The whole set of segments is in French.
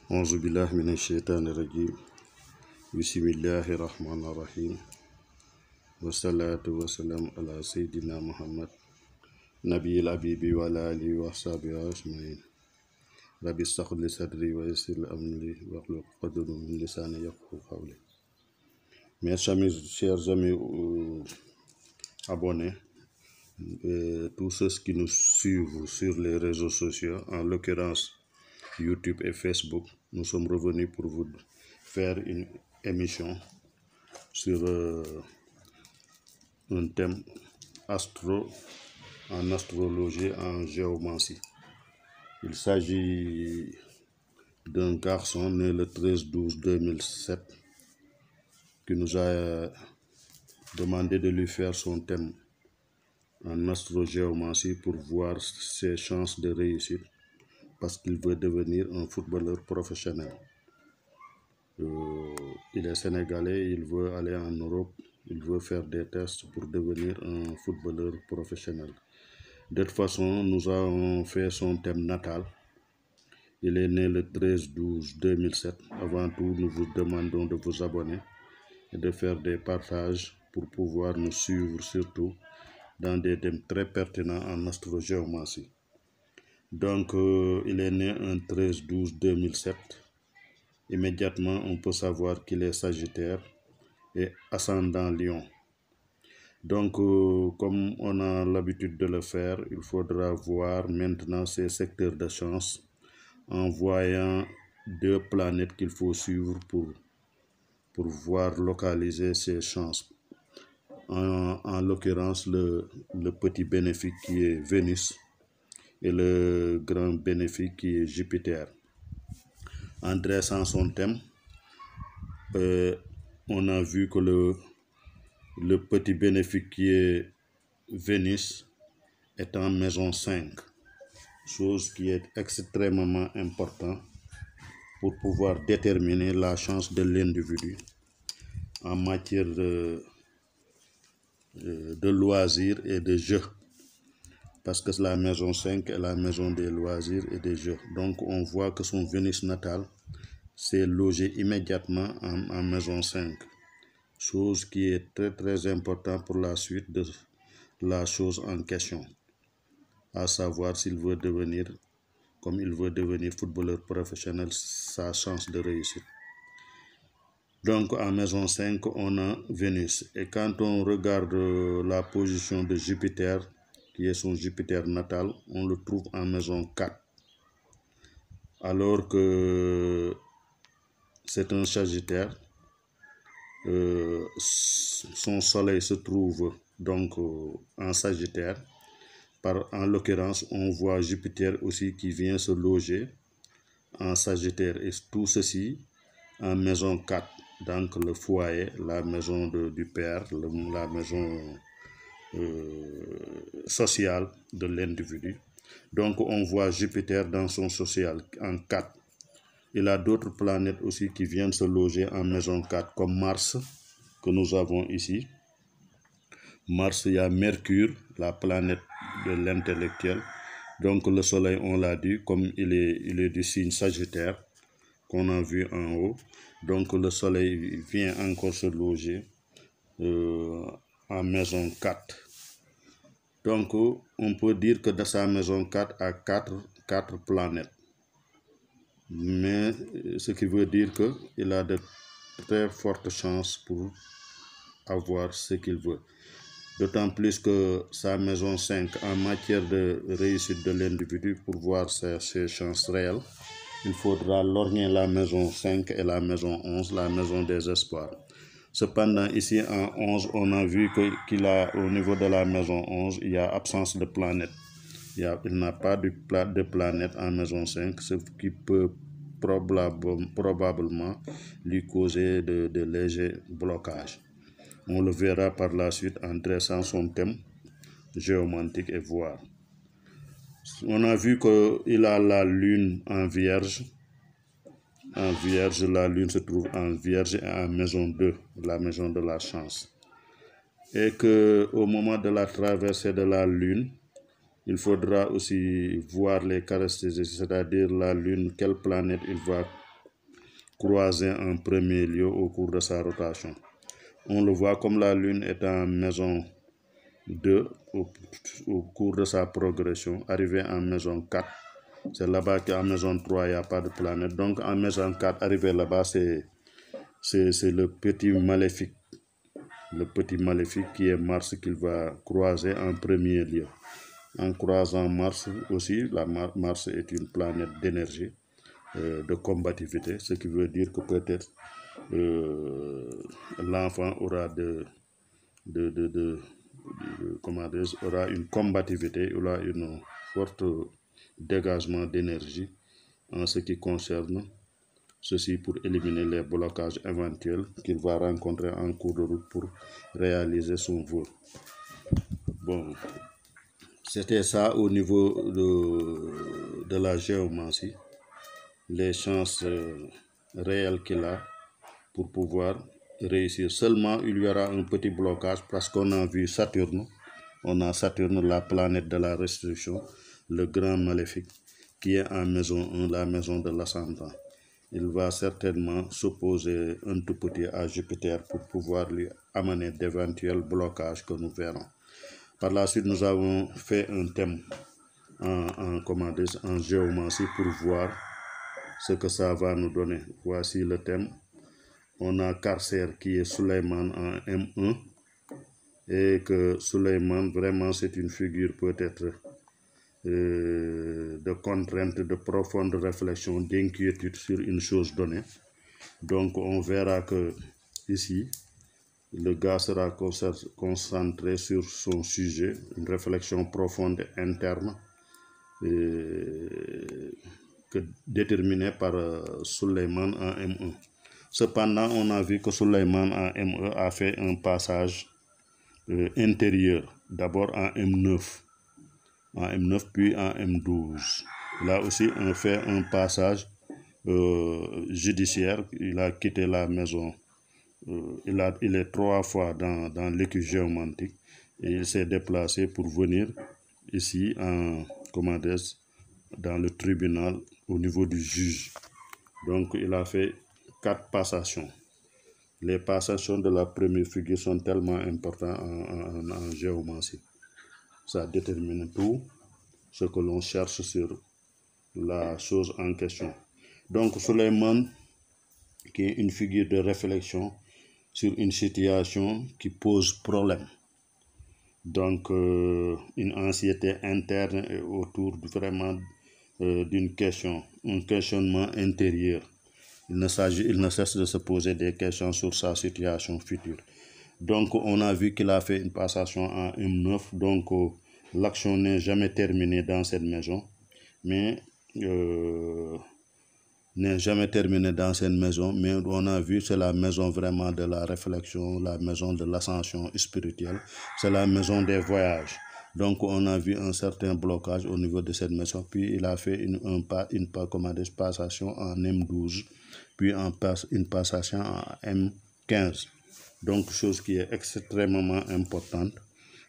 Auzu billahi minash shaitani rajim. Bismillahir rahmanir rahim. Wassalatu wassalamu ala sayyidina Muhammad nabiyil habibi wa ala alihi wa sahbihi ajmain. Rabbi ishrah li sadri wa yassir li amri wahlul uqdatan min lisani yafqahu qawli. Mes chers amis abonnés, tous ceux qui nous suivent sur les réseaux sociaux, en l'occurrence YouTube et Facebook, nous sommes revenus pour vous faire une émission sur un thème en astrologie, en géomancie. Il s'agit d'un garçon né le 13/12/2007 qui nous a demandé de lui faire son thème en astrogéomancie pour voir ses chances de réussite, parce qu'il veut devenir un footballeur professionnel. Il est sénégalais, il veut aller en Europe, il veut faire des tests pour devenir un footballeur professionnel. De toute façon, nous avons fait son thème natal. Il est né le 13/12/2007. Avant tout, nous vous demandons de vous abonner et de faire des partages pour pouvoir nous suivre, surtout dans des thèmes très pertinents en astrogéomancie. Donc, il est né un 13/12/2007. Immédiatement, on peut savoir qu'il est Sagittaire et ascendant Lion. Donc, comme on a l'habitude de le faire, il faudra voir maintenant ses secteurs de chance en voyant deux planètes qu'il faut suivre pour voir localiser ses chances. En l'occurrence, le petit bénéfique qui est Vénus et le grand bénéfique qui est Jupiter. En dressant son thème, on a vu que le petit bénéfique qui est Vénus est en maison 5, chose qui est extrêmement importante pour pouvoir déterminer la chance de l'individu en matière de loisirs et de jeux. Parce que la maison 5 est la maison des loisirs et des jeux. Donc on voit que son Vénus natal s'est logé immédiatement en maison 5. Chose qui est très très importante pour la suite de la chose en question. À savoir s'il veut devenir, comme il veut devenir footballeur professionnel, sa chance de réussite. Donc en maison 5, on a Vénus. Et quand on regarde la position de Jupiter, qui est son Jupiter natal, on le trouve en maison 4. Alors que c'est un Sagittaire, son soleil se trouve donc en Sagittaire. En l'occurrence, on voit Jupiter aussi qui vient se loger en Sagittaire. Et tout ceci en maison 4. Donc le foyer, la maison du père, la maison social de l'individu. Donc on voit Jupiter dans son social en 4. Il a d'autres planètes aussi qui viennent se loger en maison 4, comme Mars, que nous avons ici. Mars, il y a Mercure, la planète de l'intellectuel. Donc le soleil, on l'a dit, comme il est du signe Sagittaire, qu'on a vu en haut. Donc le soleil vient encore se loger en maison 4. Donc on peut dire que dans sa maison 4 a 4 planètes. Mais ce qui veut dire qu'il a de très fortes chances pour avoir ce qu'il veut. D'autant plus que sa maison 5, en matière de réussite de l'individu, pour voir ses chances réelles, il faudra lorgner la maison 5 et la maison 11, la maison des espoirs. Cependant, ici en 11, on a vu qu'il a, au niveau de la maison 11, il y a absence de planète. Il n'a pas de planète en maison 5, ce qui peut probablement lui causer de légers blocages. On le verra par la suite en dressant son thème géomantique et voir. On a vu qu'il a la lune en Vierge. En Vierge, la lune se trouve en Vierge et en maison 2, la maison de la chance. Et qu'au moment de la traversée de la lune, il faudra aussi voir les caractéristiques, c'est-à-dire la lune, quelle planète il va croisé en premier lieu au cours de sa rotation. On le voit comme la Lune est en maison 2 au cours de sa progression, arrivé en maison 4. C'est là-bas qu'en maison 3, il n'y a pas de planète. Donc en maison 4, arrivé là-bas, c'est le petit maléfique. Le petit maléfique qui est Mars qu'il va croiser en premier lieu. En croisant Mars aussi, Mars est une planète d'énergie, de combativité, ce qui veut dire que peut-être l'enfant aura aura une combativité, aura une forte dégagement d'énergie en ce qui concerne ceci pour éliminer les blocages éventuels qu'il va rencontrer en cours de route pour réaliser son vœu. Bon, c'était ça au niveau de la géomancie, les chances réelles qu'il a pour pouvoir réussir. Seulement, il y aura un petit blocage parce qu'on a vu Saturne. On a Saturne, la planète de la restriction, le grand maléfique, qui est en maison 1, la maison de l'ascendant. Il va certainement s'opposer un tout petit à Jupiter pour pouvoir lui amener d'éventuels blocages que nous verrons. Par la suite, nous avons fait un thème en géomancie pour voir ce que ça va nous donner. Voici le thème. On a Carcer qui est Suleiman en M1 et que Suleiman, vraiment, c'est une figure peut-être de contrainte, de profonde réflexion, d'inquiétude sur une chose donnée. Donc on verra que ici, le gars sera concentré sur son sujet, une réflexion profonde interne déterminée par Suleiman en M1. Cependant, on a vu que Suleiman en M1 a fait un passage intérieur, d'abord en M9. En M9 puis en M12. Là aussi, on fait un passage judiciaire. Il a quitté la maison. Il est 3 fois dans l'écu géomantique et il s'est déplacé pour venir ici dans le tribunal au niveau du juge. Donc, il a fait 4 passations. Les passations de la première figure sont tellement importantes en géomancie. Ça détermine tout ce que l'on cherche sur la chose en question. Donc, Suleiman, qui est une figure de réflexion sur une situation qui pose problème. Donc, une anxiété interne autour vraiment d'une question, un questionnement intérieur. Il ne cesse de se poser des questions sur sa situation future. Donc, on a vu qu'il a fait une passation en M9. Donc, l'action n'est jamais terminée dans cette maison. Mais on a vu c'est la maison vraiment de la réflexion, la maison de l'ascension spirituelle. C'est la maison des voyages. Donc, on a vu un certain blocage au niveau de cette maison. Puis, il a fait une passation en M12. Puis une passation en M15. Donc, chose qui est extrêmement importante.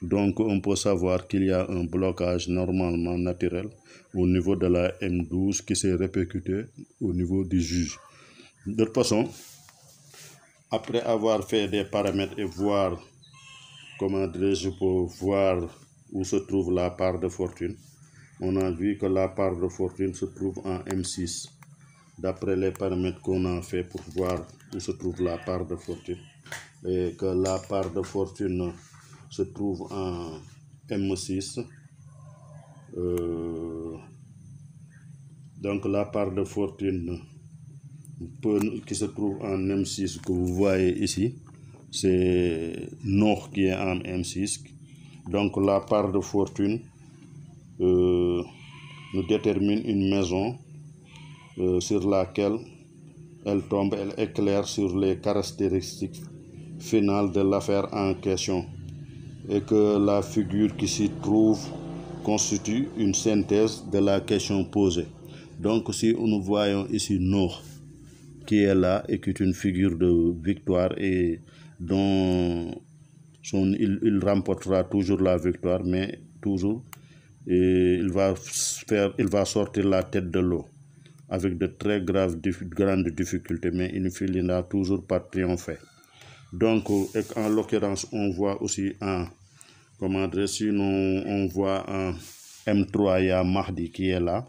Donc, on peut savoir qu'il y a un blocage normalement naturel au niveau de la M12 qui s'est répercuté au niveau du juge. De toute façon, après avoir fait des paramètres et voir, voir où se trouve la part de fortune, on a vu que la part de fortune se trouve en M6. D'après les paramètres qu'on a fait pour voir où se trouve la part de fortune, et que la part de fortune se trouve en M6. Donc la part de fortune qui se trouve en M6 que vous voyez ici, c'est Nord qui est en M6. Donc la part de fortune nous détermine une maison sur laquelle elle tombe, elle éclaire sur les caractéristiques finales de l'affaire en question et que la figure qui s'y trouve constitue une synthèse de la question posée. Donc si nous voyons ici Nord qui est là et qui est une figure de victoire et dont il remportera toujours la victoire, mais toujours il va sortir la tête de l'eau. avec de très grandes difficultés, mais il finira toujours par triompher. Donc, en l'occurrence, on voit aussi sinon on voit en M3, il y a Mahdi qui est là,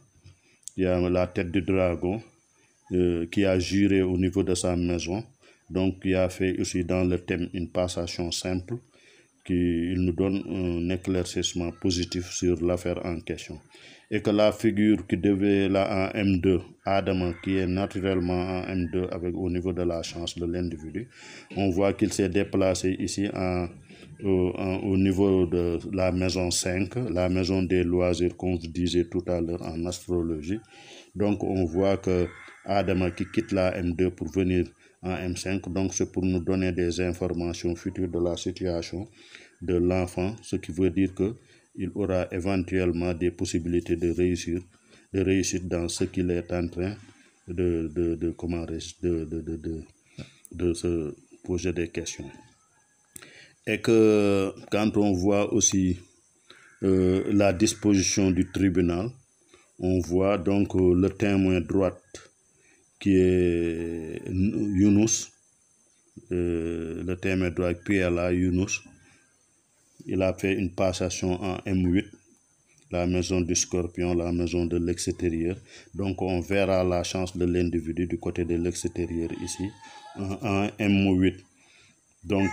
il y a la tête du dragon qui a juré au niveau de sa maison. Donc, il a fait aussi dans le thème une passation simple qui nous donne un éclaircissement positif sur l'affaire en question. Et que la figure qui devait là en M2, Adama, qui est naturellement en M2 avec au niveau de la chance de l'individu, on voit qu'il s'est déplacé ici au niveau de la maison 5, la maison des loisirs qu'on vous disait tout à l'heure en astrologie. Donc on voit que Adama qui quitte la M2 pour venir en M5, donc c'est pour nous donner des informations futures de la situation de l'enfant, ce qui veut dire que il aura éventuellement des possibilités de réussir dans ce qu'il est en train de se poser des questions. Et que quand on voit aussi la disposition du tribunal, on voit donc le témoin droite qui est Younous, le témoin droit PLA Younous. Il a fait une passation en M8, la maison du scorpion, la maison de l'extérieur. Donc on verra la chance de l'individu du côté de l'extérieur ici, en M8. Donc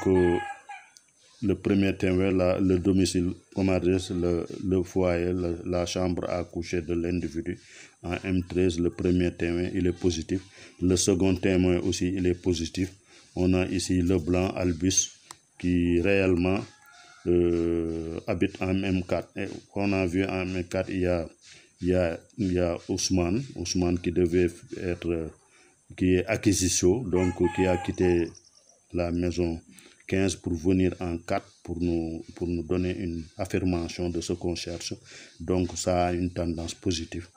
le premier témoin, le domicile, le foyer, la chambre à coucher de l'individu. En M13, le premier témoin, il est positif. Le second témoin aussi, il est positif. On a ici le blanc Albus qui réellement habite en M4. Et on a vu en M4, il y a Ousmane qui devait être, qui est acquisition, donc qui a quitté la maison 15 pour venir en 4 pour nous donner une affirmation de ce qu'on cherche. Donc ça a une tendance positive.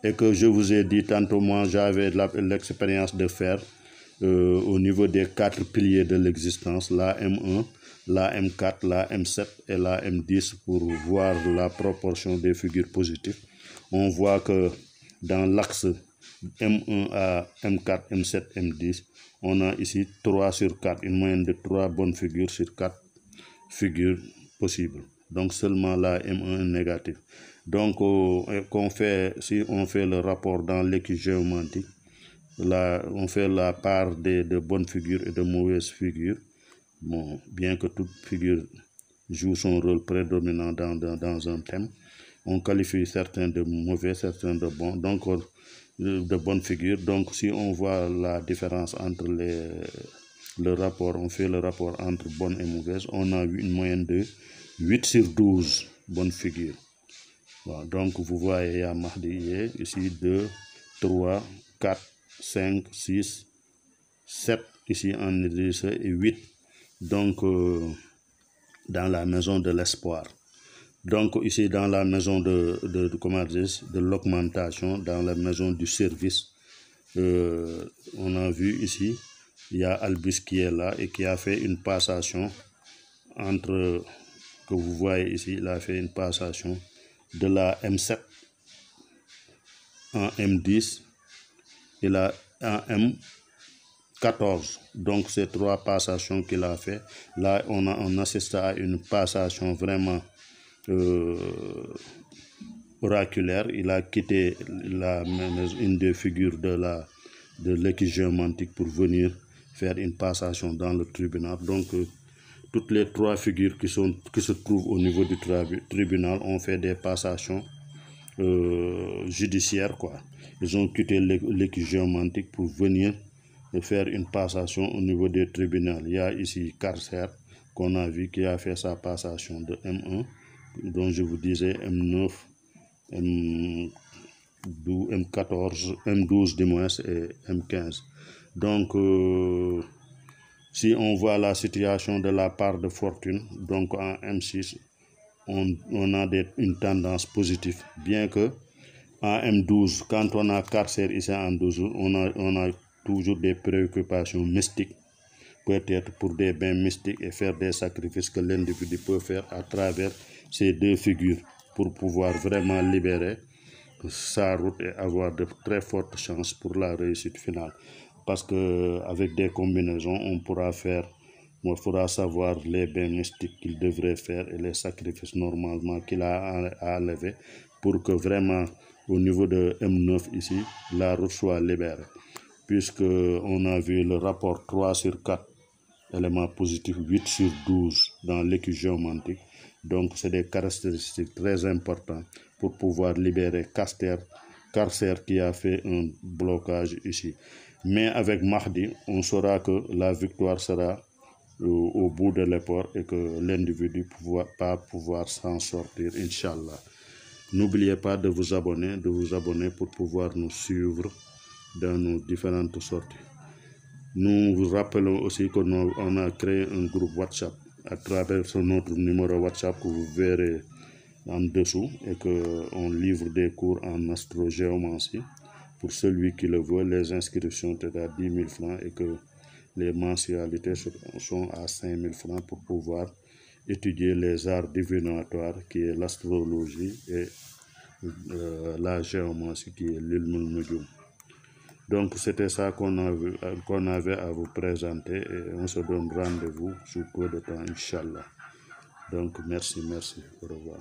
Et que je vous ai dit tantôt, moi j'avais l'expérience de faire au niveau des 4 piliers de l'existence, la M1, la M4, la M7 et la M10 pour voir la proportion des figures positives. On voit que dans l'axe M1 à M4, M7, M10, on a ici 3 sur 4, une moyenne de 3 bonnes figures sur 4 figures possibles. Donc seulement la M1 est négative. Donc si on fait le rapport dans l'équipe géomantique, là, on fait la part de bonnes figures et de mauvaises figures. Bon, bien que toute figure joue son rôle prédominant dans un thème, on qualifie certains de mauvais, certains de bons, donc de bonnes figures. Donc si on voit la différence entre le rapport, on fait le rapport entre bonnes et mauvaises, on a une moyenne de 8 sur 12 bonnes figures. Bon, donc vous voyez, il y a Mahdi ici 2, 3, 4, 5, 6, 7 ici en Idrissa et 8 donc dans la maison de l'espoir. Donc ici dans la maison de l'augmentation, dans la maison du service, on a vu ici, il y a Albus qui est là et qui a fait une passation entre, que vous voyez ici, il a fait une passation de la M7 en M10 et la en M14. Donc ces 3 passations qu'il a fait. Là on assiste à une passation vraiment oraculaire. Il a quitté une des figures de l'équipe géomantique pour venir faire une passation dans le tribunal. Donc toutes les 3 figures qui se trouvent au niveau du tribunal ont fait des passations judiciaires, quoi. Ils ont quitté l'équipe géomantique pour venir faire une passation au niveau des tribunaux. Il y a ici Carcer qu'on a vu qui a fait sa passation de M1, dont je vous disais M9, M14, M12 du moins et M15. Donc si on voit la situation de la part de fortune, donc en M6, on a une tendance positive, bien que en M12, quand on a Carcer ici en 12, on a toujours des préoccupations mystiques, peut-être pour des bains mystiques et faire des sacrifices que l'individu peut faire à travers ces 2 figures pour pouvoir vraiment libérer sa route et avoir de très fortes chances pour la réussite finale. Parce que avec des combinaisons, on fera savoir les bains mystiques qu'il devrait faire et les sacrifices normalement qu'il a à lever pour que vraiment au niveau de M9 ici, la route soit libérée. Puisque on a vu le rapport 3 sur 4 éléments positifs, 8 sur 12 dans l'équipe géomantique. Donc c'est des caractéristiques très importantes pour pouvoir libérer Carcer qui a fait un blocage ici. Mais avec Mahdi, on saura que la victoire sera au bout de l'effort et que l'individu ne va pas pouvoir s'en sortir, Inch'Allah. N'oubliez pas de vous abonner pour pouvoir nous suivre dans nos différentes sorties. Nous vous rappelons aussi qu'on a créé un groupe WhatsApp à travers notre numéro WhatsApp que vous verrez en dessous et qu'on livre des cours en astrogéomancie. Pour celui qui le veut, les inscriptions sont à 10 000 francs et que les mensualités sont à 5 000 francs pour pouvoir étudier les arts divinatoires qui est l'astrologie et la géomancie qui est l'ilmul nujum. Donc c'était ça qu'on avait à vous présenter et on se donne rendez-vous sous peu de temps, Inch'Allah. Donc merci, au revoir.